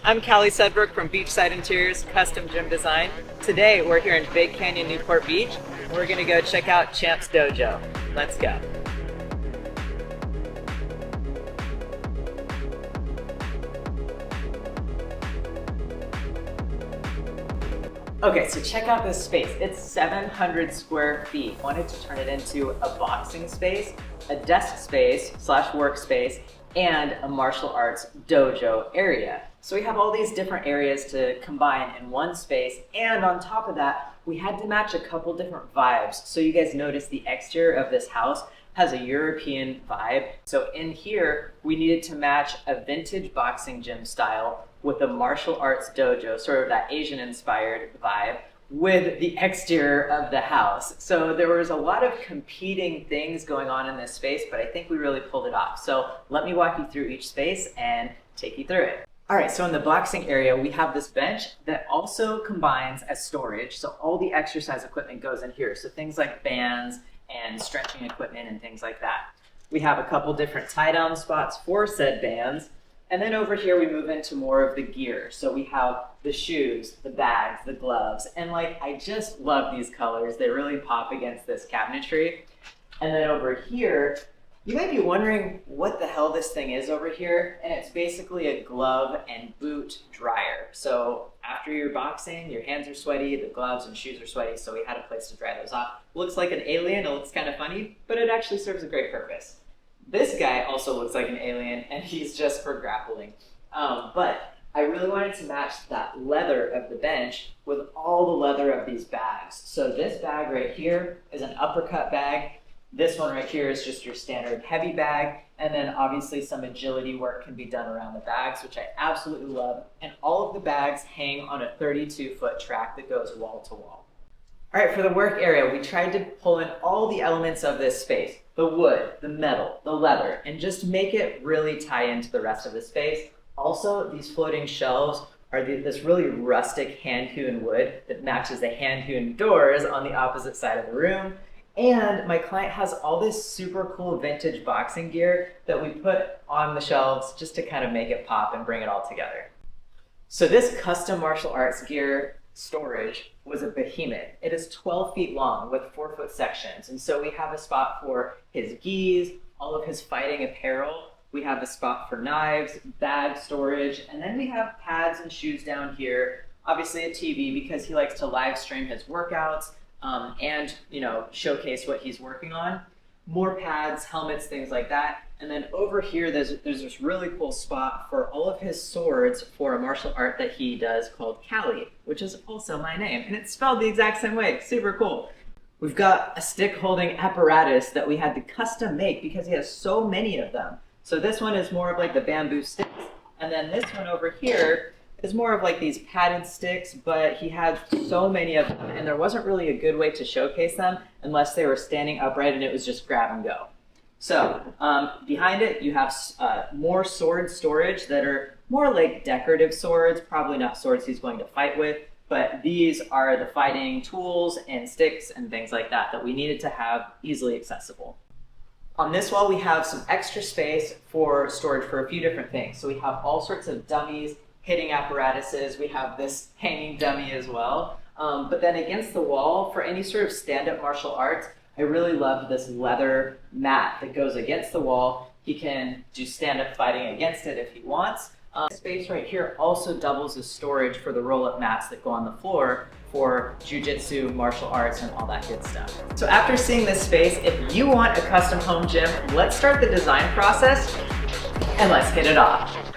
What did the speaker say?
I'm Callie Sudbrook from Beachside Interiors Custom Gym Design. Today we're here in Big Canyon, Newport Beach. We're gonna go check out Champs Dojo. Let's go. Okay, so check out this space. It's 700 square feet. Wanted to turn it into a boxing space, a desk space slash workspace, and a martial arts dojo area. So we have all these different areas to combine in one space, and on top of that, we had to match a couple different vibes. So you guys notice the exterior of this house has a European vibe. So in here, we needed to match a vintage boxing gym style with a martial arts dojo, sort of that Asian inspired vibe, with the exterior of the house. So there was a lot of competing things going on in this space, but I think we really pulled it off. So let me walk you through each space and take you through it. All right, so in the boxing area, we have this bench that also combines as storage. So all the exercise equipment goes in here. So things like bands and stretching equipment and things like that. We have a couple different tie down spots for said bands. And then over here, we move into more of the gear. So we have the shoes, the bags, the gloves, and I just love these colors. They really pop against this cabinetry. And then over here, you might be wondering what the hell this thing is over here. And it's basically a glove and boot dryer. So after you're boxing, your hands are sweaty, the gloves and shoes are sweaty, so we had a place to dry those off. Looks like an alien, it looks kind of funny, but it actually serves a great purpose. This guy also looks like an alien, and he's just for grappling. But I really wanted to match that leather of the bench with all the leather of these bags. So this bag right here is an uppercut bag. This one right here is just your standard heavy bag. And then obviously some agility work can be done around the bags, which I absolutely love. And all of the bags hang on a 32-foot track that goes wall to wall. All right, for the work area, we tried to pull in all the elements of this space, the wood, the metal, the leather, and just make it really tie into the rest of the space. Also, these floating shelves are this really rustic hand-hewn wood that matches the hand-hewn doors on the opposite side of the room. And my client has all this super cool vintage boxing gear that we put on the shelves just to kind of make it pop and bring it all together. So this custom martial arts gear storage was a behemoth. It is 12 feet long with 4-foot sections. And so we have a spot for his gis, all of his fighting apparel. We have a spot for knives, bag storage, and then we have pads and shoes down here. Obviously a TV because he likes to live stream his workouts and showcase what he's working on. More pads, helmets, things like that. And then over here, there's this really cool spot for all of his swords for a martial art that he does called Callie, which is also my name. And it's spelled the exact same way. Super cool. We've got a stick holding apparatus that we had to custom make because he has so many of them. So this one is more of like the bamboo sticks. And then this one over here is more of like these padded sticks, but he had so many of them and there wasn't really a good way to showcase them unless they were standing upright and it was just grab and go. So behind it, you have more sword storage that are more like decorative swords, probably not swords he's going to fight with, but these are the fighting tools and sticks and things like that that we needed to have easily accessible. On this wall, we have some extra space for storage for a few different things. So we have all sorts of dummies, hitting apparatuses. We have this hanging dummy as well. But then against the wall, for any sort of stand-up martial arts, I really love this leather mat that goes against the wall. He can do stand-up fighting against it if he wants. Space right here also doubles as storage for the roll-up mats that go on the floor for jiu-jitsu, martial arts, and all that good stuff. So after seeing this space, if you want a custom home gym, let's start the design process and let's hit it off.